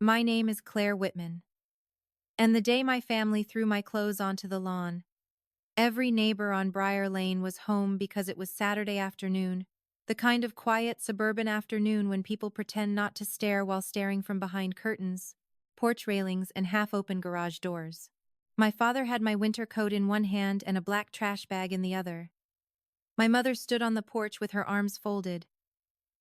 My name is Claire Whitman. And the day my family threw my clothes onto the lawn, every neighbor on Briar Lane was home because it was Saturday afternoon, the kind of quiet suburban afternoon when people pretend not to stare while staring from behind curtains, porch railings, and half-open garage doors. My father had my winter coat in one hand and a black trash bag in the other. My mother stood on the porch with her arms folded,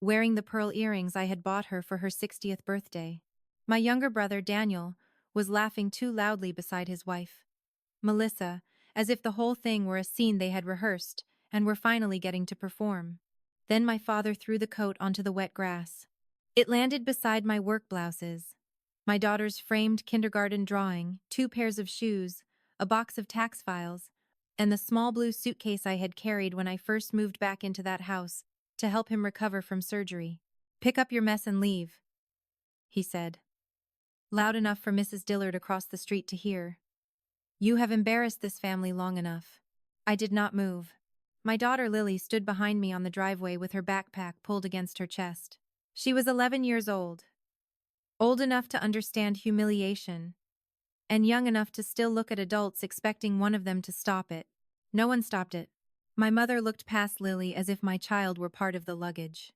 wearing the pearl earrings I had bought her for her 60th birthday. My younger brother, Daniel, was laughing too loudly beside his wife, Melissa, as if the whole thing were a scene they had rehearsed and were finally getting to perform. Then my father threw the coat onto the wet grass. It landed beside my work blouses, my daughter's framed kindergarten drawing, two pairs of shoes, a box of tax files, and the small blue suitcase I had carried when I first moved back into that house to help him recover from surgery. "Pick up your mess and leave," he said, loud enough for Mrs. Dillard across the street to hear. "You have embarrassed this family long enough." I did not move. My daughter Lily stood behind me on the driveway with her backpack pulled against her chest. She was 11 years old enough to understand humiliation, and young enough to still look at adults expecting one of them to stop it. No one stopped it. My mother looked past Lily as if my child were part of the luggage.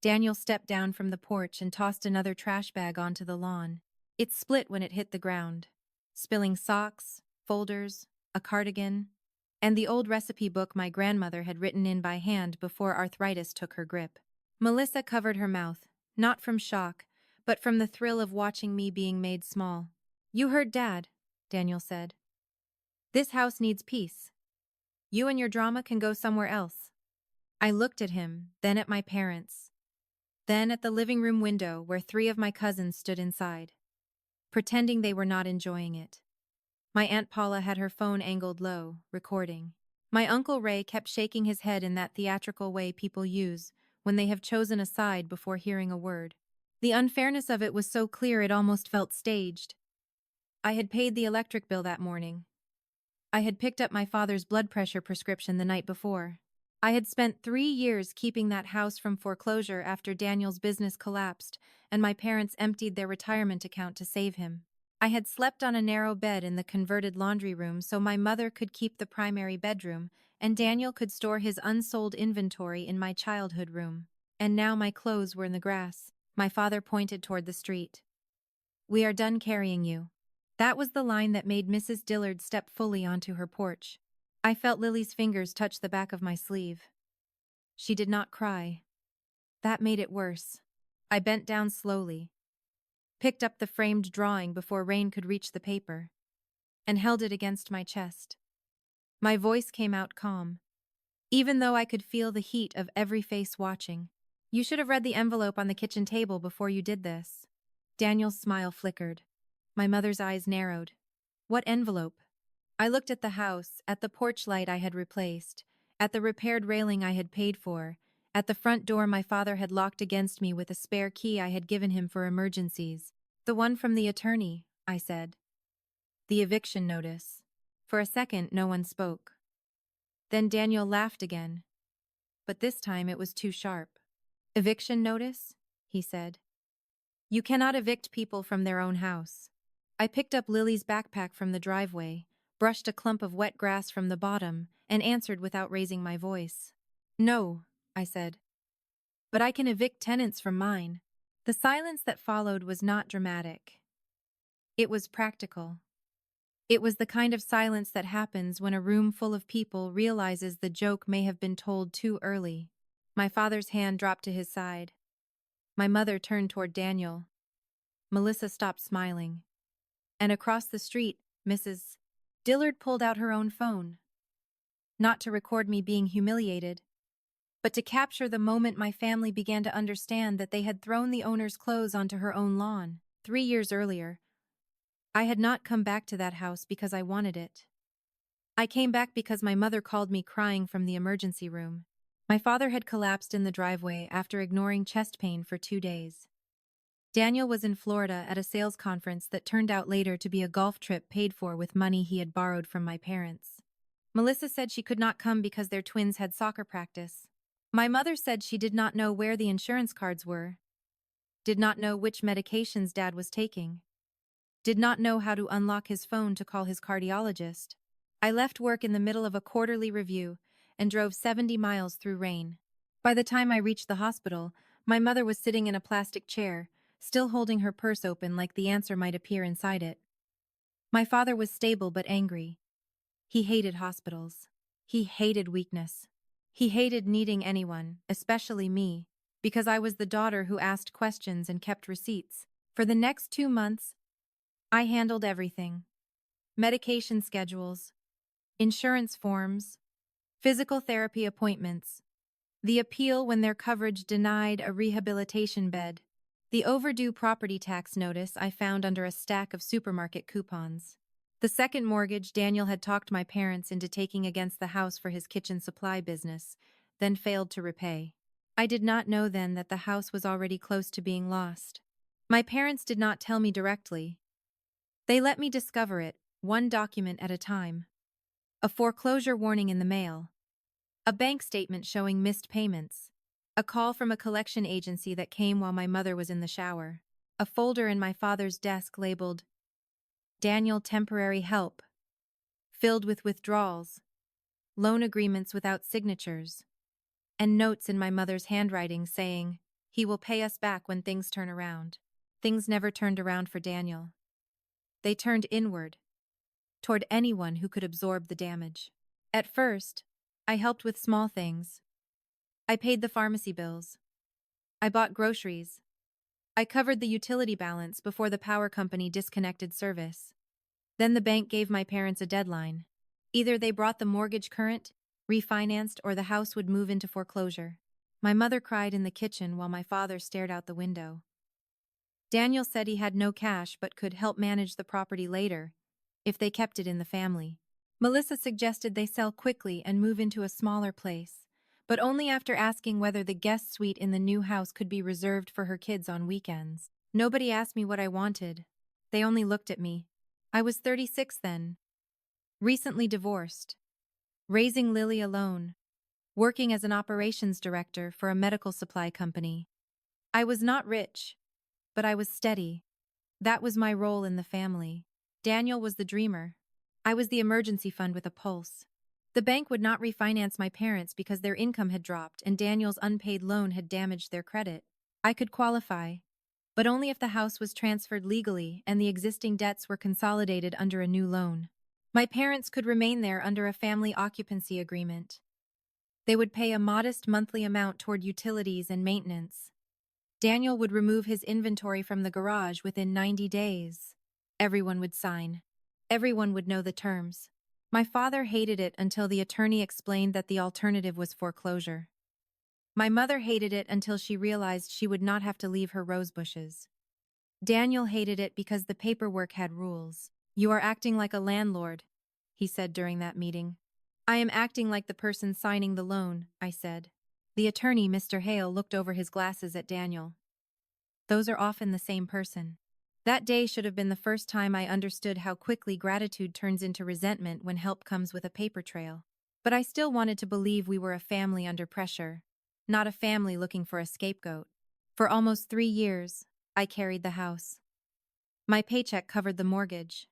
Daniel stepped down from the porch and tossed another trash bag onto the lawn. It split when it hit the ground, spilling socks, folders, a cardigan, and the old recipe book my grandmother had written in by hand before arthritis took her grip. Melissa covered her mouth, not from shock, but from the thrill of watching me being made small. "You heard Dad," Daniel said. "This house needs peace. You and your drama can go somewhere else." I looked at him, then at my parents, then at the living room window where three of my cousins stood inside, pretending they were not enjoying it. My Aunt Paula had her phone angled low, recording. My Uncle Ray kept shaking his head in that theatrical way people use when they have chosen a side before hearing a word. The unfairness of it was so clear it almost felt staged. I had paid the electric bill that morning. I had picked up my father's blood pressure prescription the night before. I had spent 3 years keeping that house from foreclosure after Daniel's business collapsed, and my parents emptied their retirement account to save him. I had slept on a narrow bed in the converted laundry room so my mother could keep the primary bedroom, and Daniel could store his unsold inventory in my childhood room. And now my clothes were in the grass. My father pointed toward the street. "We are done carrying you." That was the line that made Mrs. Dillard step fully onto her porch. I felt Lily's fingers touch the back of my sleeve. She did not cry. That made it worse. I bent down slowly, picked up the framed drawing before rain could reach the paper, and held it against my chest. My voice came out calm, even though I could feel the heat of every face watching. "You should have read the envelope on the kitchen table before you did this." Daniel's smile flickered. My mother's eyes narrowed. "What envelope?" I looked at the house, at the porch light I had replaced, at the repaired railing I had paid for, at the front door my father had locked against me with a spare key I had given him for emergencies. "The one from the attorney," I said. "The eviction notice." For a second, no one spoke. Then Daniel laughed again, but this time it was too sharp. "Eviction notice?" he said. "You cannot evict people from their own house." I picked up Lily's backpack from the driveway, brushed a clump of wet grass from the bottom, and answered without raising my voice. "No," I said. "But I can evict tenants from mine." The silence that followed was not dramatic. It was practical. It was the kind of silence that happens when a room full of people realizes the joke may have been told too early. My father's hand dropped to his side. My mother turned toward Daniel. Melissa stopped smiling. And across the street, Mrs. Dillard pulled out her own phone. Not to record me being humiliated, but to capture the moment my family began to understand that they had thrown the owner's clothes onto her own lawn. 3 years earlier, I had not come back to that house because I wanted it. I came back because my mother called me crying from the emergency room. My father had collapsed in the driveway after ignoring chest pain for 2 days. Daniel was in Florida at a sales conference that turned out later to be a golf trip paid for with money he had borrowed from my parents. Melissa said she could not come because their twins had soccer practice. My mother said she did not know where the insurance cards were. did not know which medications Dad was taking, did not know how to unlock his phone to call his cardiologist. I left work in the middle of a quarterly review and drove 70 miles through rain. By the time I reached the hospital, my mother was sitting in a plastic chair, still holding her purse open like the answer might appear inside it. My father was stable but angry. He hated hospitals. He hated weakness. He hated needing anyone, especially me, because I was the daughter who asked questions and kept receipts. For the next 2 months, I handled everything: medication schedules, insurance forms, physical therapy appointments, the appeal when their coverage denied a rehabilitation bed, the overdue property tax notice I found under a stack of supermarket coupons. The second mortgage Daniel had talked my parents into taking against the house for his kitchen supply business, then failed to repay. I did not know then that the house was already close to being lost. My parents did not tell me directly. They let me discover it, one document at a time. A foreclosure warning in the mail, a bank statement showing missed payments, a call from a collection agency that came while my mother was in the shower, a folder in my father's desk labeled Daniel Temporary Help, filled with withdrawals, loan agreements without signatures, and notes in my mother's handwriting saying, "He will pay us back when things turn around." Things never turned around for Daniel. They turned inward, toward anyone who could absorb the damage. At first, I helped with small things. I paid the pharmacy bills. I bought groceries. I covered the utility balance before the power company disconnected service. Then the bank gave my parents a deadline. Either they brought the mortgage current, refinanced, or the house would move into foreclosure. My mother cried in the kitchen while my father stared out the window. Daniel said he had no cash but could help manage the property later, if they kept it in the family. Melissa suggested they sell quickly and move into a smaller place, but only after asking whether the guest suite in the new house could be reserved for her kids on weekends. Nobody asked me what I wanted. They only looked at me. I was 36 then, recently divorced, raising Lily alone, working as an operations director for a medical supply company. I was not rich, but I was steady. That was my role in the family. Daniel was the dreamer. I was the emergency fund with a pulse. The bank would not refinance my parents because their income had dropped and Daniel's unpaid loan had damaged their credit. I could qualify, but only if the house was transferred legally and the existing debts were consolidated under a new loan. My parents could remain there under a family occupancy agreement. They would pay a modest monthly amount toward utilities and maintenance. Daniel would remove his inventory from the garage within 90 days. Everyone would sign. Everyone would know the terms. My father hated it until the attorney explained that the alternative was foreclosure. My mother hated it until she realized she would not have to leave her rose bushes. Daniel hated it because the paperwork had rules. "You are acting like a landlord," he said during that meeting. "I am acting like the person signing the loan," I said. The attorney, Mr. Hale, looked over his glasses at Daniel. "Those are often the same person." That day should have been the first time I understood how quickly gratitude turns into resentment when help comes with a paper trail. But I still wanted to believe we were a family under pressure, not a family looking for a scapegoat. For almost 3 years, I carried the house. My paycheck covered the mortgage.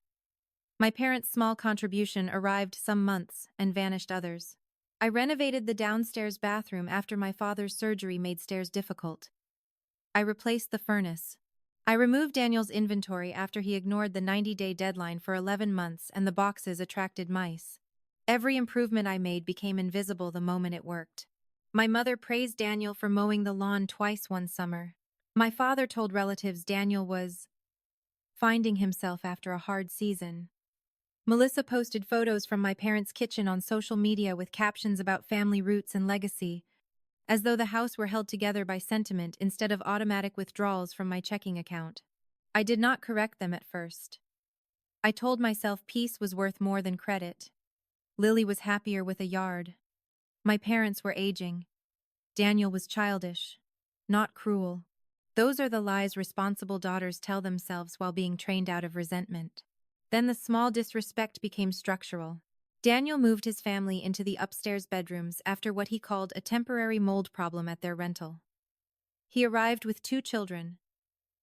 My parents' small contribution arrived some months and vanished others. I renovated the downstairs bathroom after my father's surgery made stairs difficult. I replaced the furnace. I removed Daniel's inventory after he ignored the 90-day deadline for 11 months and the boxes attracted mice. Every improvement I made became invisible the moment it worked. My mother praised Daniel for mowing the lawn twice one summer. My father told relatives Daniel was finding himself after a hard season. Melissa posted photos from my parents' kitchen on social media with captions about family roots and legacy, as though the house were held together by sentiment instead of automatic withdrawals from my checking account. I did not correct them at first. I told myself peace was worth more than credit. Lily was happier with a yard. My parents were aging. Daniel was childish, not cruel. Those are the lies responsible daughters tell themselves while being trained out of resentment. Then the small disrespect became structural. Daniel moved his family into the upstairs bedrooms after what he called a temporary mold problem at their rental. He arrived with 2 children,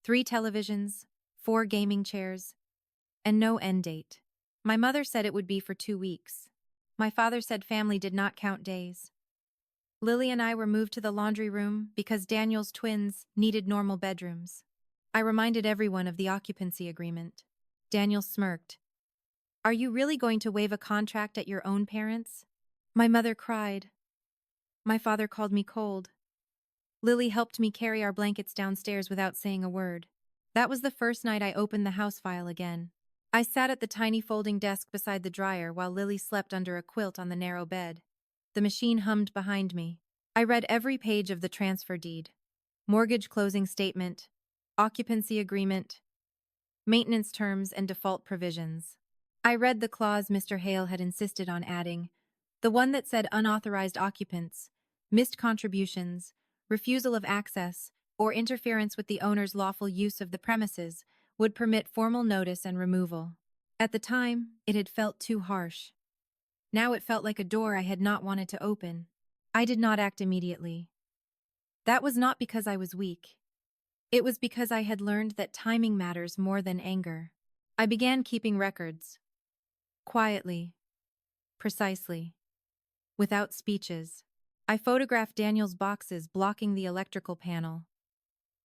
3 televisions, 4 gaming chairs, and no end date. My mother said it would be for 2 weeks. My father said family did not count days. Lily and I were moved to the laundry room because Daniel's twins needed normal bedrooms. I reminded everyone of the occupancy agreement. Daniel smirked. Are you really going to waive a contract at your own parents'? My mother cried. My father called me cold. Lily helped me carry our blankets downstairs without saying a word. That was the first night I opened the house file again. I sat at the tiny folding desk beside the dryer while Lily slept under a quilt on the narrow bed. The machine hummed behind me. I read every page of the transfer deed. Mortgage closing statement, occupancy agreement, maintenance terms and default provisions. I read the clause Mr. Hale had insisted on adding, the one that said unauthorized occupants, missed contributions, refusal of access, or interference with the owner's lawful use of the premises would permit formal notice and removal. At the time, it had felt too harsh. Now it felt like a door I had not wanted to open. I did not act immediately. That was not because I was weak. It was because I had learned that timing matters more than anger. I began keeping records. Quietly. Precisely. Without speeches. I photographed Daniel's boxes blocking the electrical panel.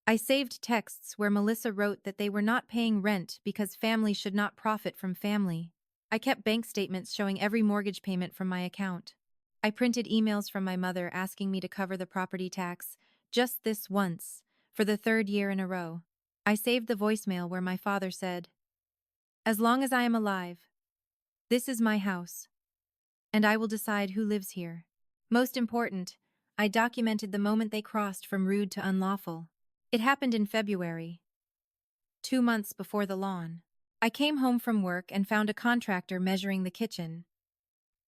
I saved texts where Melissa wrote that they were not paying rent because family should not profit from family. I kept bank statements showing every mortgage payment from my account. I printed emails from my mother asking me to cover the property tax, just this once, for the 3rd year in a row. I saved the voicemail where my father said, "As long as I am alive, this is my house, and I will decide who lives here." Most important, I documented the moment they crossed from rude to unlawful. It happened in February, 2 months before the lawn. I came home from work and found a contractor measuring the kitchen.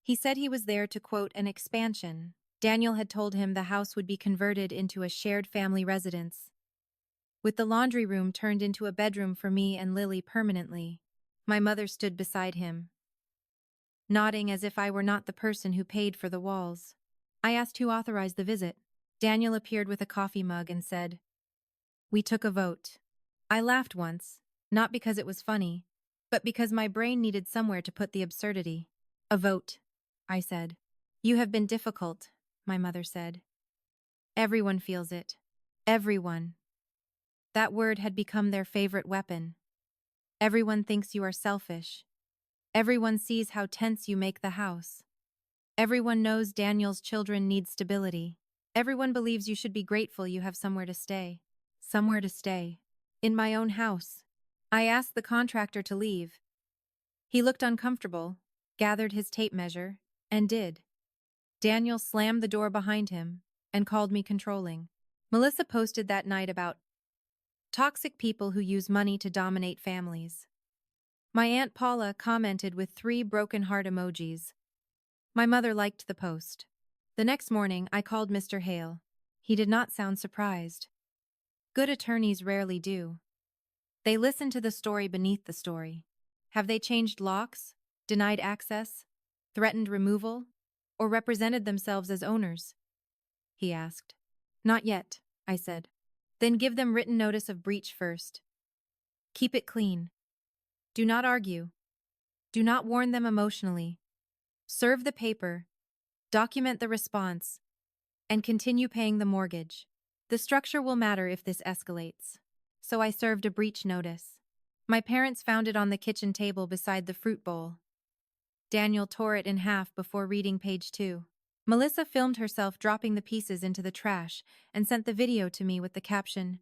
He said he was there to quote an expansion. Daniel had told him the house would be converted into a shared family residence, with the laundry room turned into a bedroom for me and Lily permanently. My mother stood beside him, nodding as if I were not the person who paid for the walls. I asked who authorized the visit. Daniel appeared with a coffee mug and said, "We took a vote." I laughed once, not because it was funny, but because my brain needed somewhere to put the absurdity. "A vote," I said. "You have been difficult," my mother said. "Everyone feels it. Everyone." That word had become their favorite weapon. Everyone thinks you are selfish. Everyone sees how tense you make the house. Everyone knows Daniel's children need stability. Everyone believes you should be grateful you have somewhere to stay. Somewhere to stay. In my own house. I asked the contractor to leave. He looked uncomfortable, gathered his tape measure, and did. Daniel slammed the door behind him and called me controlling. Melissa posted that night about toxic people who use money to dominate families. My Aunt Paula commented with 3 broken heart emojis. My mother liked the post. The next morning, I called Mr. Hale. He did not sound surprised. Good attorneys rarely do. They listen to the story beneath the story. Have they changed locks, denied access, threatened removal, or represented themselves as owners? He asked. Not yet, I said. Then give them written notice of breach first. Keep it clean. Do not argue. Do not warn them emotionally. Serve the paper, document the response, and continue paying the mortgage. The structure will matter if this escalates. So I served a breach notice. My parents found it on the kitchen table beside the fruit bowl. Daniel tore it in half before reading page 2. Melissa filmed herself dropping the pieces into the trash and sent the video to me with the caption,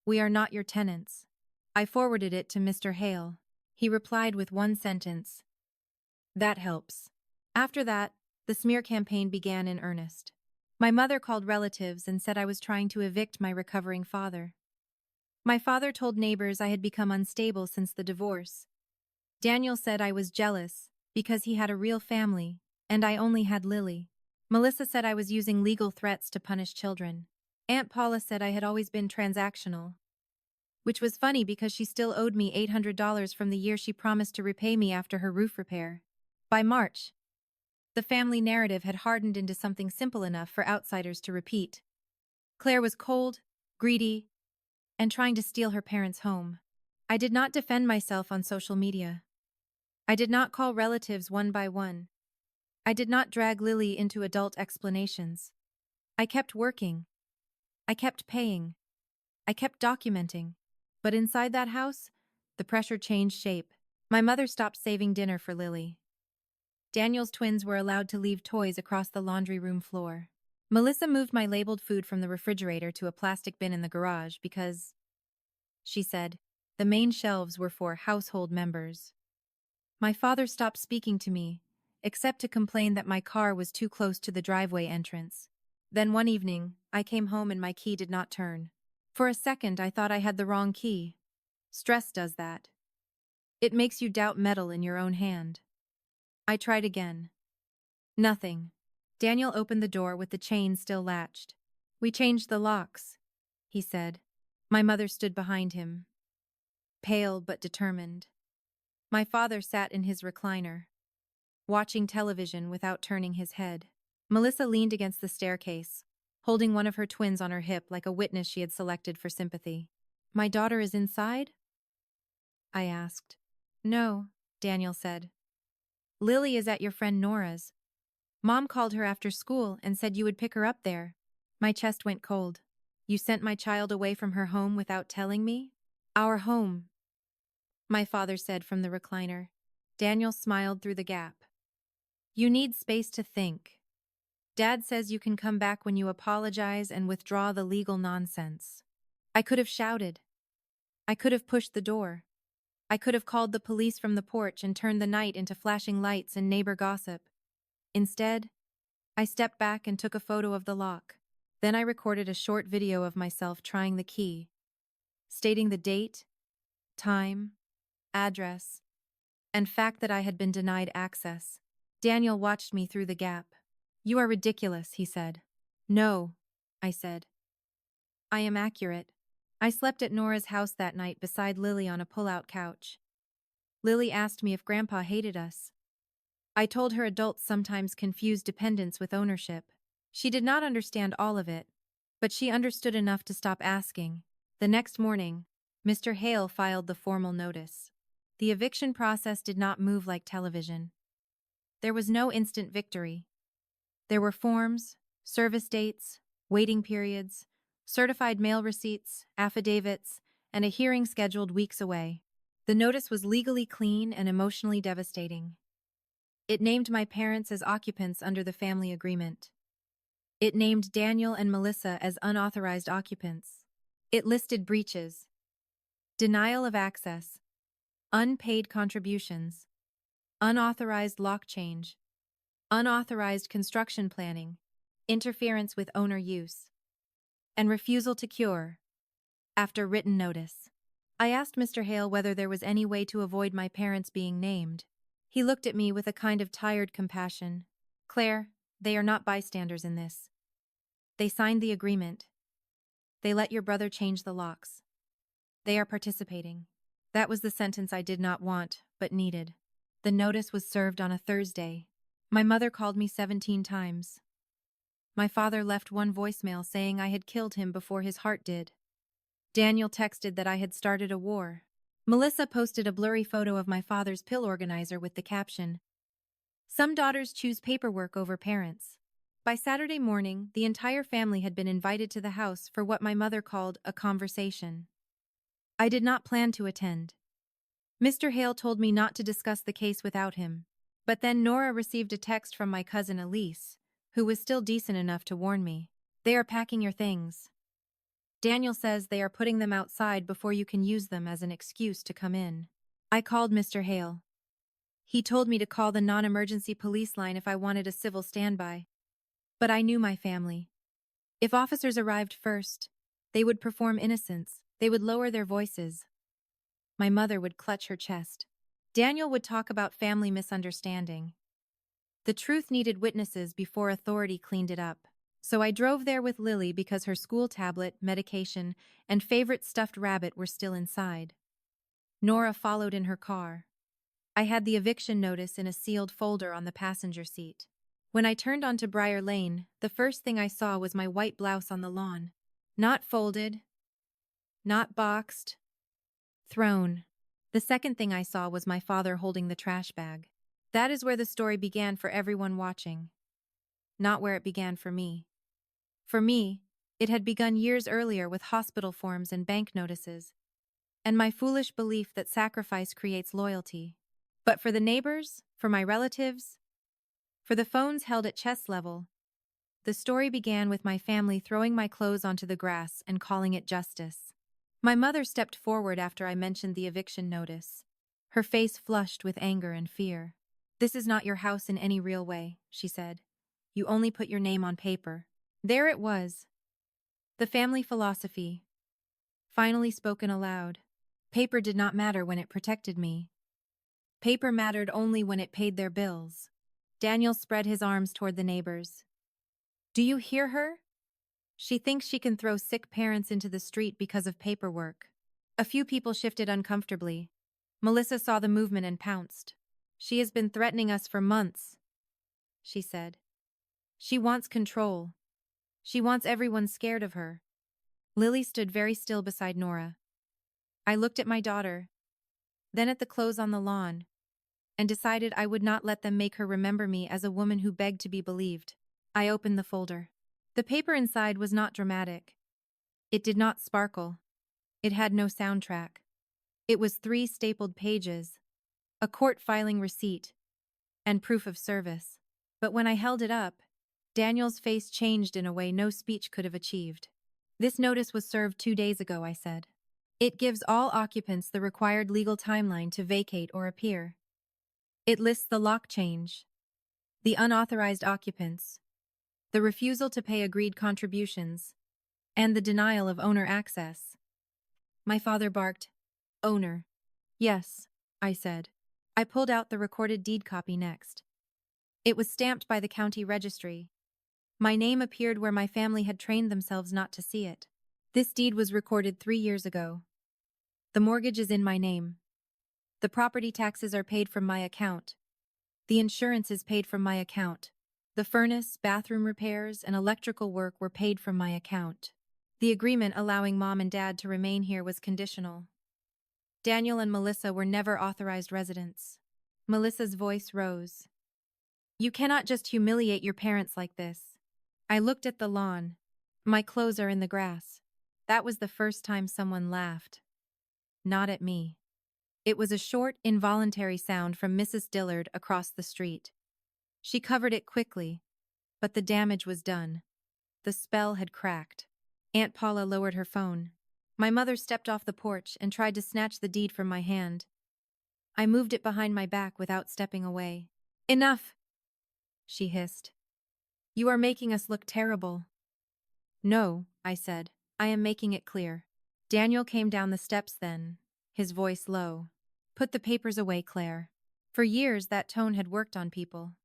"We are not your tenants." I forwarded it to Mr. Hale. He replied with one sentence, "That helps." After that, the smear campaign began in earnest. My mother called relatives and said I was trying to evict my recovering father. My father told neighbors I had become unstable since the divorce. Daniel said I was jealous because he had a real family and I only had Lily. Melissa said I was using legal threats to punish children. Aunt Paula said I had always been transactional, which was funny because she still owed me $800 from the year she promised to repay me after her roof repair. By March, the family narrative had hardened into something simple enough for outsiders to repeat. Claire was cold, greedy, and trying to steal her parents' home. I did not defend myself on social media. I did not call relatives one by one. I did not drag Lily into adult explanations. I kept working. I kept paying. I kept documenting. But inside that house, the pressure changed shape. My mother stopped saving dinner for Lily. Daniel's twins were allowed to leave toys across the laundry room floor. Melissa moved my labeled food from the refrigerator to a plastic bin in the garage because, she said, the main shelves were for household members. My father stopped speaking to me, except to complain that my car was too close to the driveway entrance. Then one evening, I came home and my key did not turn. For a second, I thought I had the wrong key. Stress does that. It makes you doubt metal in your own hand. I tried again. Nothing. Daniel opened the door with the chain still latched. "We changed the locks," he said. My mother stood behind him, pale but determined. My father sat in his recliner, watching television without turning his head. Melissa leaned against the staircase, holding one of her twins on her hip like a witness she had selected for sympathy. "My daughter is inside?" I asked. "No," Daniel said. "Lily is at your friend Nora's. Mom called her after school and said you would pick her up there." My chest went cold. "You sent my child away from her home without telling me?" "Our home," my father said from the recliner. Daniel smiled through the gap. "You need space to think. Dad says you can come back when you apologize and withdraw the legal nonsense." I could have shouted. I could have pushed the door. I could have called the police from the porch and turned the night into flashing lights and neighbor gossip. Instead, I stepped back and took a photo of the lock. Then I recorded a short video of myself trying the key, stating the date, time, address, and fact that I had been denied access. Daniel watched me through the gap. "You are ridiculous," he said. "No," I said. "I am accurate." I slept at Nora's house that night beside Lily on a pull-out couch. Lily asked me if Grandpa hated us. I told her adults sometimes confuse dependence with ownership. She did not understand all of it, but she understood enough to stop asking. The next morning, Mr. Hale filed the formal notice. The eviction process did not move like television. There was no instant victory. There were forms, service dates, waiting periods, certified mail receipts, affidavits, and a hearing scheduled weeks away. The notice was legally clean and emotionally devastating. It named my parents as occupants under the family agreement. It named Daniel and Melissa as unauthorized occupants. It listed breaches: denial of access, unpaid contributions, unauthorized lock change, unauthorized construction planning, interference with owner use, and refusal to cure after written notice. I asked Mr. Hale whether there was any way to avoid my parents being named. He looked at me with a kind of tired compassion. "Claire, they are not bystanders in this. They signed the agreement. They let your brother change the locks. They are participating." That was the sentence I did not want, but needed. The notice was served on a Thursday. My mother called me 17 times. My father left one voicemail saying I had killed him before his heart did. Daniel texted that I had started a war. Melissa posted a blurry photo of my father's pill organizer with the caption, "Some daughters choose paperwork over parents." By Saturday morning, the entire family had been invited to the house for what my mother called a conversation. I did not plan to attend. Mr. Hale told me not to discuss the case without him. But then Nora received a text from my cousin Elise, who was still decent enough to warn me. "They are packing your things. Daniel says they are putting them outside before you can use them as an excuse to come in." I called Mr. Hale. He told me to call the non-emergency police line if I wanted a civil standby. But I knew my family. If officers arrived first, they would perform innocence. They would lower their voices. My mother would clutch her chest. Daniel would talk about family misunderstanding. The truth needed witnesses before authority cleaned it up. So I drove there with Lily because her school tablet, medication, and favorite stuffed rabbit were still inside. Nora followed in her car. I had the eviction notice in a sealed folder on the passenger seat. When I turned onto Briar Lane, the first thing I saw was my white blouse on the lawn. Not folded, Not boxed, thrown. The second thing I saw was my father holding the trash bag. That is where the story began for everyone watching, not where it began for me. For me, it had begun years earlier with hospital forms and bank notices, and my foolish belief that sacrifice creates loyalty. But for the neighbors, for my relatives, for the phones held at chest level, the story began with my family throwing my clothes onto the grass and calling it justice. My mother stepped forward after I mentioned the eviction notice, her face flushed with anger and fear. "This is not your house in any real way," she said. "You only put your name on paper." There it was, the family philosophy, finally spoken aloud. Paper did not matter when it protected me. Paper mattered only when it paid their bills. Daniel spread his arms toward the neighbors. "Do you hear her? She thinks she can throw sick parents into the street because of paperwork." A few people shifted uncomfortably. Melissa saw the movement and pounced. "She has been threatening us for months," she said. "She wants control. She wants everyone scared of her." Lily stood very still beside Nora. I looked at my daughter, then at the clothes on the lawn, and decided I would not let them make her remember me as a woman who begged to be believed. I opened the folder. The paper inside was not dramatic. It did not sparkle. It had no soundtrack. It was 3 stapled pages, a court filing receipt, and proof of service. But when I held it up, Daniel's face changed in a way no speech could have achieved. "This notice was served 2 days ago," I said. "It gives all occupants the required legal timeline to vacate or appear. It lists the lock change, the unauthorized occupants, the refusal to pay agreed contributions, and the denial of owner access." My father barked, "Owner." "Yes," I said. I pulled out the recorded deed copy next. It was stamped by the county registry. My name appeared where my family had trained themselves not to see it. "This deed was recorded 3 years ago. The mortgage is in my name. The property taxes are paid from my account. The insurance is paid from my account. The furnace, bathroom repairs, and electrical work were paid from my account. The agreement allowing Mom and Dad to remain here was conditional. Daniel and Melissa were never authorized residents." Melissa's voice rose. "You cannot just humiliate your parents like this." I looked at the lawn. "My clothes are in the grass." That was the first time someone laughed. Not at me. It was a short, involuntary sound from Mrs. Dillard across the street. She covered it quickly, but the damage was done. The spell had cracked. Aunt Paula lowered her phone. My mother stepped off the porch and tried to snatch the deed from my hand. I moved it behind my back without stepping away. "Enough!" she hissed. "You are making us look terrible." "No," I said. "I am making it clear." Daniel came down the steps then, his voice low. "Put the papers away, Claire." For years that tone had worked on people.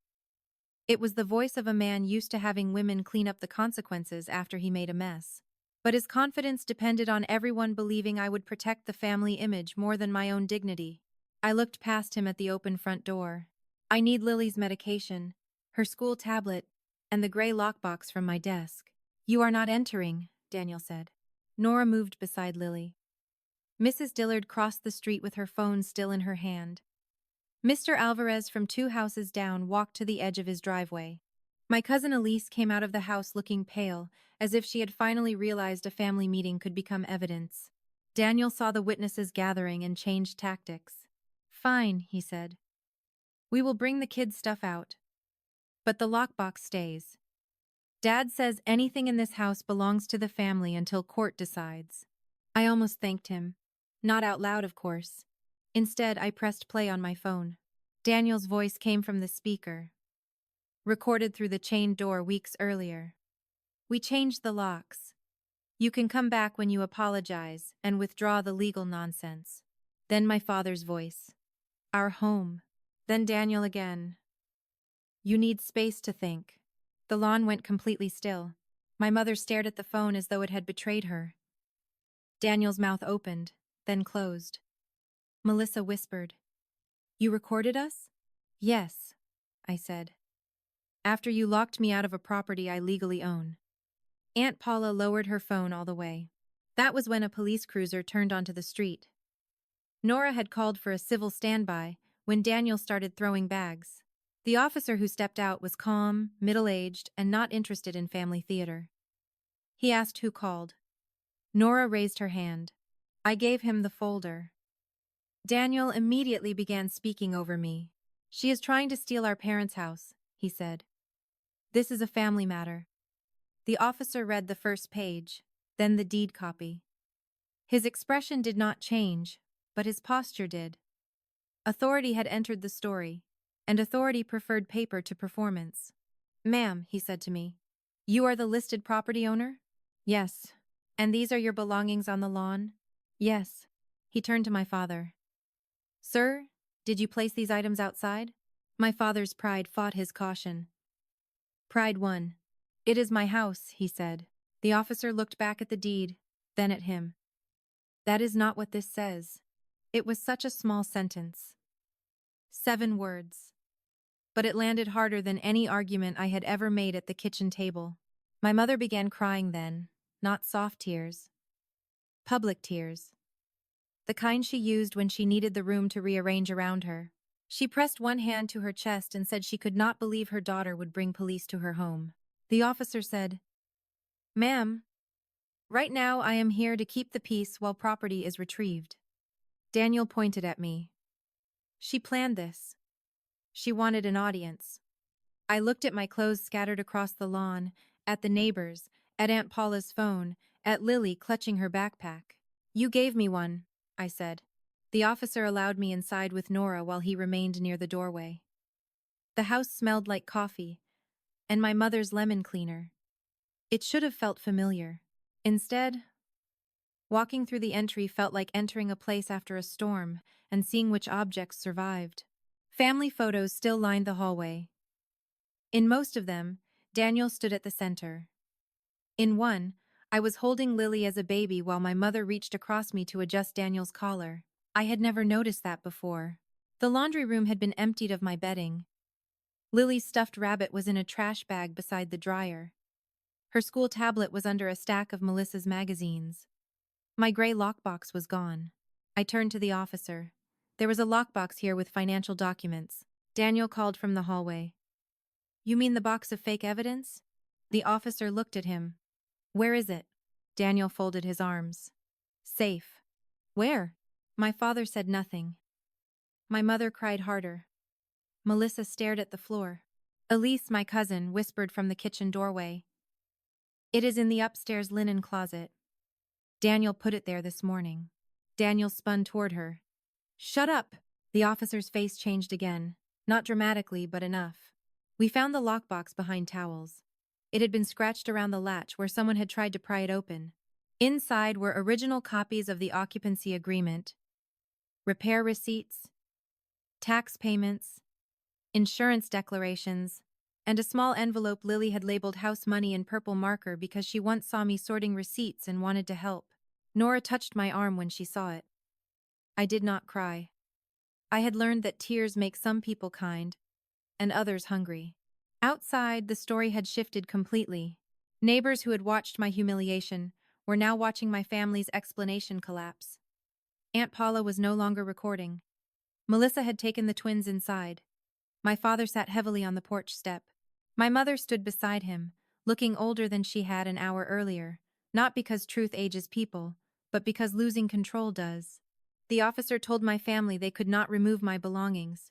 It was the voice of a man used to having women clean up the consequences after he made a mess. But his confidence depended on everyone believing I would protect the family image more than my own dignity. I looked past him at the open front door. "I need Lily's medication, her school tablet, and the gray lockbox from my desk." "You are not entering," Daniel said. Nora moved beside Lily. Mrs. Dillard crossed the street with her phone still in her hand. Mr. Alvarez from 2 houses down walked to the edge of his driveway. My cousin Elise came out of the house looking pale, as if she had finally realized a family meeting could become evidence. Daniel saw the witnesses gathering and changed tactics. "Fine," he said. "We will bring the kids' stuff out. But the lockbox stays. Dad says anything in this house belongs to the family until court decides." I almost thanked him. Not out loud, of course. Instead, I pressed play on my phone. Daniel's voice came from the speaker, recorded through the chained door weeks earlier. "We changed the locks. You can come back when you apologize and withdraw the legal nonsense." Then my father's voice. "Our home." Then Daniel again. "You need space to think." The lawn went completely still. My mother stared at the phone as though it had betrayed her. Daniel's mouth opened, then closed. Melissa whispered, "You recorded us?" "Yes," I said. "After you locked me out of a property I legally own." Aunt Paula lowered her phone all the way. That was when a police cruiser turned onto the street. Nora had called for a civil standby when Daniel started throwing bags. The officer who stepped out was calm, middle-aged, and not interested in family theater. He asked who called. Nora raised her hand. I gave him the folder. Daniel immediately began speaking over me. She is trying to steal our parents' house, he said. This is a family matter. The officer read the first page, then the deed copy. His expression did not change, but his posture did. Authority had entered the story, and authority preferred paper to performance. Ma'am, he said to me, you are the listed property owner? Yes. And these are your belongings on the lawn? Yes. He turned to my father. Sir, did you place these items outside? My father's pride fought his caution. Pride won. It is my house, he said. The officer looked back at the deed, then at him. That is not what this says. It was such a small sentence. 7 words. But it landed harder than any argument I had ever made at the kitchen table. My mother began crying then, not soft tears. Public tears. The kind she used when she needed the room to rearrange around her. She pressed one hand to her chest and said she could not believe her daughter would bring police to her home. The officer said, Ma'am, right now I am here to keep the peace while property is retrieved. Daniel pointed at me. She planned this. She wanted an audience. I looked at my clothes scattered across the lawn, at the neighbors, at Aunt Paula's phone, at Lily clutching her backpack. You gave me one, I said. The officer allowed me inside with Nora while he remained near the doorway. The house smelled like coffee, and my mother's lemon cleaner. It should have felt familiar. Instead, walking through the entry felt like entering a place after a storm and seeing which objects survived. Family photos still lined the hallway. In most of them, Daniel stood at the center. In one, I was holding Lily as a baby while my mother reached across me to adjust Daniel's collar. I had never noticed that before. The laundry room had been emptied of my bedding. Lily's stuffed rabbit was in a trash bag beside the dryer. Her school tablet was under a stack of Melissa's magazines. My gray lockbox was gone. I turned to the officer. There was a lockbox here with financial documents. Daniel called from the hallway. You mean the box of fake evidence? The officer looked at him. Where is it? Daniel folded his arms. Safe. Where? My father said nothing. My mother cried harder. Melissa stared at the floor. Elise, my cousin, whispered from the kitchen doorway. It is in the upstairs linen closet. Daniel put it there this morning. Daniel spun toward her. Shut up! The officer's face changed again. Not dramatically, but enough. We found the lockbox behind towels. It had been scratched around the latch where someone had tried to pry it open. Inside were original copies of the occupancy agreement, repair receipts, tax payments, insurance declarations, and a small envelope Lily had labeled house money in purple marker because she once saw me sorting receipts and wanted to help. Nora touched my arm when she saw it. I did not cry. I had learned that tears make some people kind, and others hungry. Outside, the story had shifted completely. Neighbors who had watched my humiliation were now watching my family's explanation collapse. Aunt Paula was no longer recording. Melissa had taken the twins inside. My father sat heavily on the porch step. My mother stood beside him, looking older than she had an hour earlier, not because truth ages people, but because losing control does. The officer told my family they could not remove my belongings,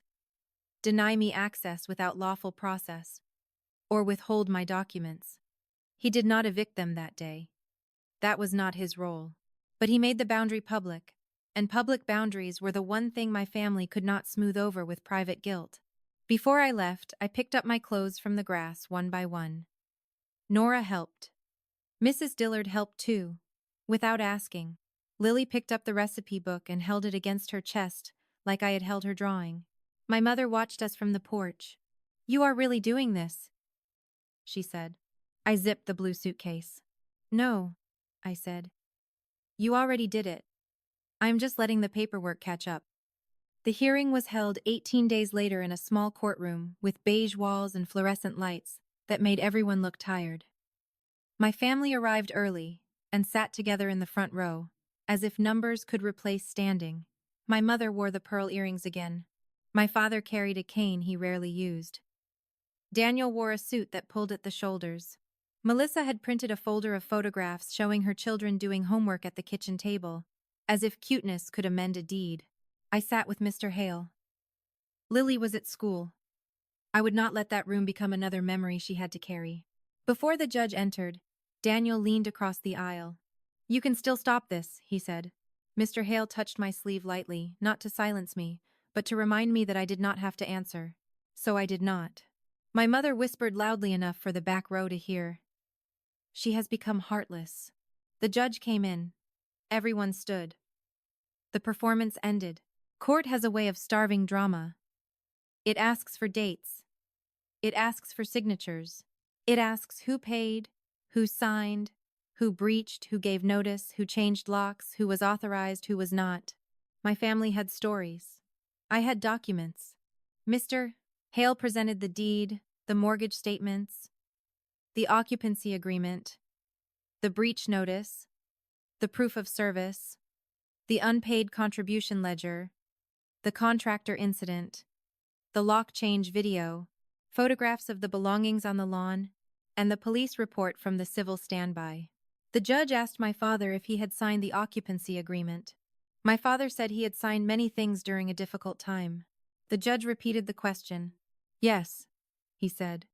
deny me access without lawful process, or withhold my documents. He did not evict them that day. That was not his role. But he made the boundary public, and public boundaries were the one thing my family could not smooth over with private guilt. Before I left, I picked up my clothes from the grass one by one. Nora helped. Mrs. Dillard helped too, without asking. Lily picked up the recipe book and held it against her chest like I had held her drawing. My mother watched us from the porch. You are really doing this, she said. I zipped the blue suitcase. No, I said. You already did it. I am just letting the paperwork catch up. The hearing was held 18 days later in a small courtroom with beige walls and fluorescent lights that made everyone look tired. My family arrived early, and sat together in the front row, as if numbers could replace standing. My mother wore the pearl earrings again. My father carried a cane he rarely used. Daniel wore a suit that pulled at the shoulders. Melissa had printed a folder of photographs showing her children doing homework at the kitchen table, as if cuteness could amend a deed. I sat with Mr. Hale. Lily was at school. I would not let that room become another memory she had to carry. Before the judge entered, Daniel leaned across the aisle. "You can still stop this," he said. Mr. Hale touched my sleeve lightly, not to silence me, but to remind me that I did not have to answer. So I did not. My mother whispered loudly enough for the back row to hear. "She has become heartless." The judge came in. Everyone stood. The performance ended. Court has a way of starving drama. It asks for dates. It asks for signatures. It asks who paid, who signed, who breached, who gave notice, who changed locks, who was authorized, who was not. My family had stories. I had documents. Mr. Hale presented the deed, the mortgage statements, the occupancy agreement, the breach notice, the proof of service, the unpaid contribution ledger, the contractor incident, the lock change video, photographs of the belongings on the lawn, and the police report from the civil standby. The judge asked my father if he had signed the occupancy agreement. My father said he had signed many things during a difficult time. The judge repeated the question. "Yes," he said.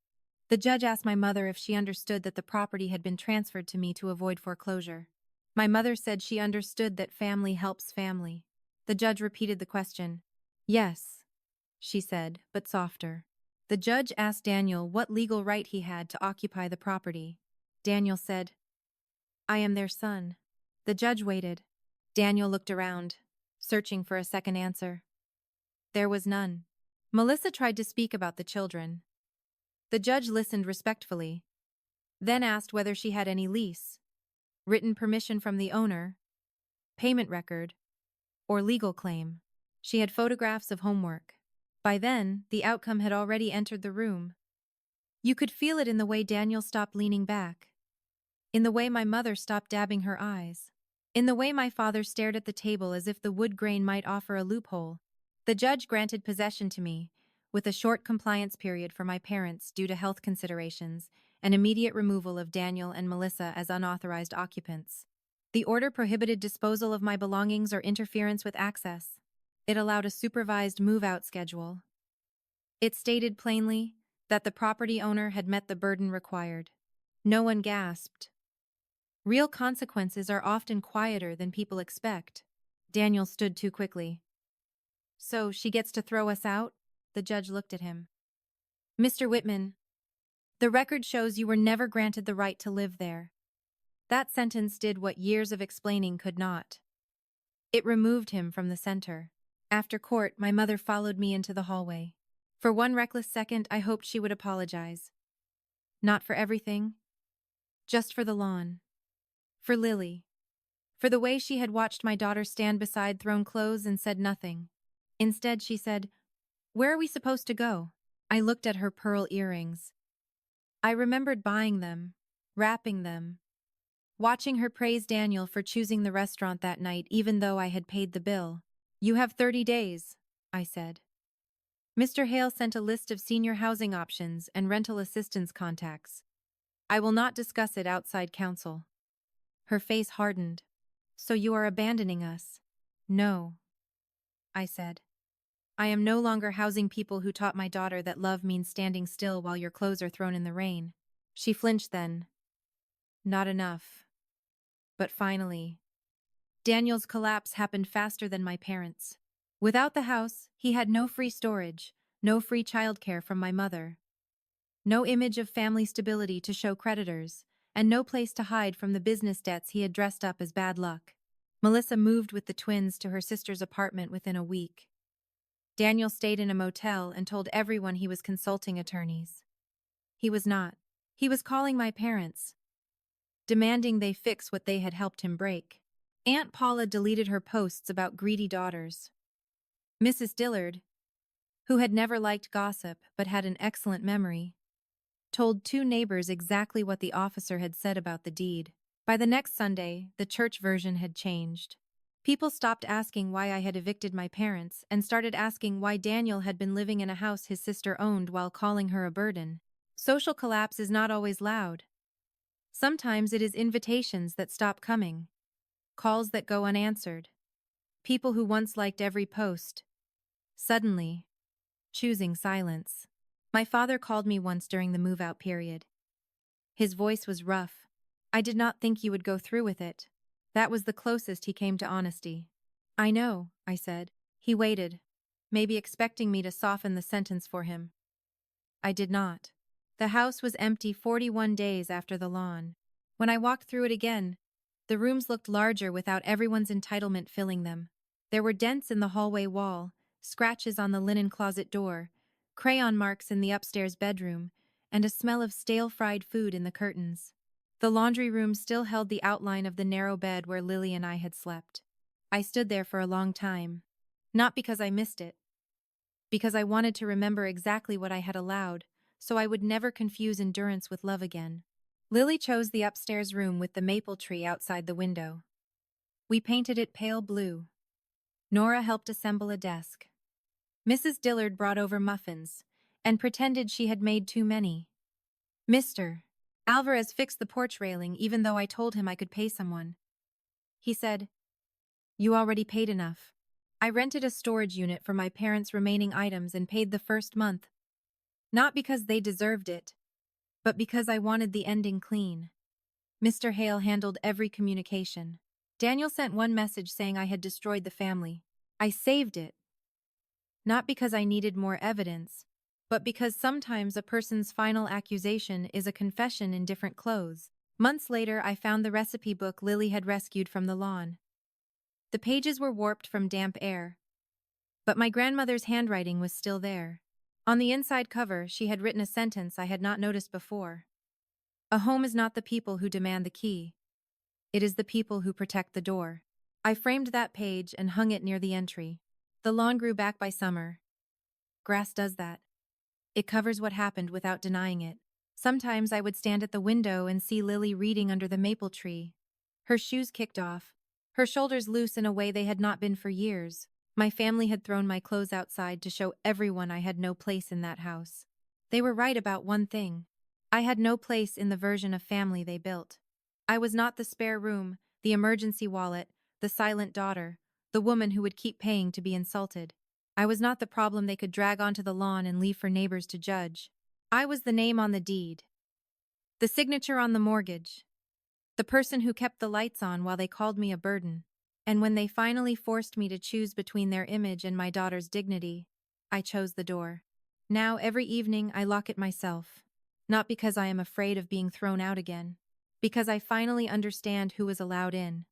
The judge asked my mother if she understood that the property had been transferred to me to avoid foreclosure. My mother said she understood that family helps family. The judge repeated the question. "Yes," she said, but softer. The judge asked Daniel what legal right he had to occupy the property. Daniel said, "I am their son." The judge waited. Daniel looked around, searching for a second answer. There was none. Melissa tried to speak about the children. The judge listened respectfully, then asked whether she had any lease, written permission from the owner, payment record, or legal claim. She had photographs of homework. By then, the outcome had already entered the room. You could feel it in the way Daniel stopped leaning back, in the way my mother stopped dabbing her eyes, in the way my father stared at the table as if the wood grain might offer a loophole. The judge granted possession to me, with a short compliance period for my parents due to health considerations, and immediate removal of Daniel and Melissa as unauthorized occupants. The order prohibited disposal of my belongings or interference with access. It allowed a supervised move-out schedule. It stated plainly that the property owner had met the burden required. No one gasped. Real consequences are often quieter than people expect. Daniel stood too quickly. "So she gets to throw us out?" The judge looked at him. "Mr. Whitman, the record shows you were never granted the right to live there." That sentence did what years of explaining could not. It removed him from the center. After court, my mother followed me into the hallway. For one reckless second, I hoped she would apologize. Not for everything, just for the lawn. For Lily. For the way she had watched my daughter stand beside thrown clothes and said nothing. Instead, she said, "Where are we supposed to go?" I looked at her pearl earrings. I remembered buying them, wrapping them, watching her praise Daniel for choosing the restaurant that night even though I had paid the bill. "You have 30 days, I said. Mr. Hale sent a list of senior housing options and rental assistance contacts. I will not discuss it outside counsel. Her face hardened. "So you are abandoning us?" "No," I said. "I am no longer housing people who taught my daughter that love means standing still while your clothes are thrown in the rain." She flinched then. Not enough. But finally, Daniel's collapse happened faster than my parents'. Without the house, he had no free storage, no free childcare from my mother, no image of family stability to show creditors, and no place to hide from the business debts he had dressed up as bad luck. Melissa moved with the twins to her sister's apartment within a week. Daniel stayed in a motel and told everyone he was consulting attorneys. He was not. He was calling my parents, demanding they fix what they had helped him break. Aunt Paula deleted her posts about greedy daughters. Mrs. Dillard, who had never liked gossip but had an excellent memory, told 2 neighbors exactly what the officer had said about the deed. By the next Sunday, the church version had changed. People stopped asking why I had evicted my parents and started asking why Daniel had been living in a house his sister owned while calling her a burden. Social collapse is not always loud. Sometimes it is invitations that stop coming, calls that go unanswered, people who once liked every post, suddenly choosing silence. My father called me once during the move-out period. His voice was rough. "I did not think you would go through with it." That was the closest he came to honesty. "I know," I said. He waited, maybe expecting me to soften the sentence for him. I did not. The house was empty 41 days after the lawn. When I walked through it again, the rooms looked larger without everyone's entitlement filling them. There were dents in the hallway wall, scratches on the linen closet door, crayon marks in the upstairs bedroom, and a smell of stale fried food in the curtains. The laundry room still held the outline of the narrow bed where Lily and I had slept. I stood there for a long time. Not because I missed it, because I wanted to remember exactly what I had allowed, so I would never confuse endurance with love again. Lily chose the upstairs room with the maple tree outside the window. We painted it pale blue. Nora helped assemble a desk. Mrs. Dillard brought over muffins and pretended she had made too many. Mr. Alvarez fixed the porch railing even though I told him I could pay someone. He said, "You already paid enough." I rented a storage unit for my parents' remaining items and paid the first month. Not because they deserved it, but because I wanted the ending clean. Mr. Hale handled every communication. Daniel sent one message saying I had destroyed the family. I saved it. Not because I needed more evidence, but because sometimes a person's final accusation is a confession in different clothes. Months later, I found the recipe book Lily had rescued from the lawn. The pages were warped from damp air, but my grandmother's handwriting was still there. On the inside cover, she had written a sentence I had not noticed before. "A home is not the people who demand the key. It is the people who protect the door." I framed that page and hung it near the entry. The lawn grew back by summer. Grass does that. It covers what happened without denying it. Sometimes I would stand at the window and see Lily reading under the maple tree. Her shoes kicked off, her shoulders loose in a way they had not been for years. My family had thrown my clothes outside to show everyone I had no place in that house. They were right about one thing. I had no place in the version of family they built. I was not the spare room, the emergency wallet, the silent daughter, the woman who would keep paying to be insulted. I was not the problem they could drag onto the lawn and leave for neighbors to judge. I was the name on the deed, the signature on the mortgage, the person who kept the lights on while they called me a burden. And when they finally forced me to choose between their image and my daughter's dignity, I chose the door. Now every evening I lock it myself. Not because I am afraid of being thrown out again, because I finally understand who is allowed in.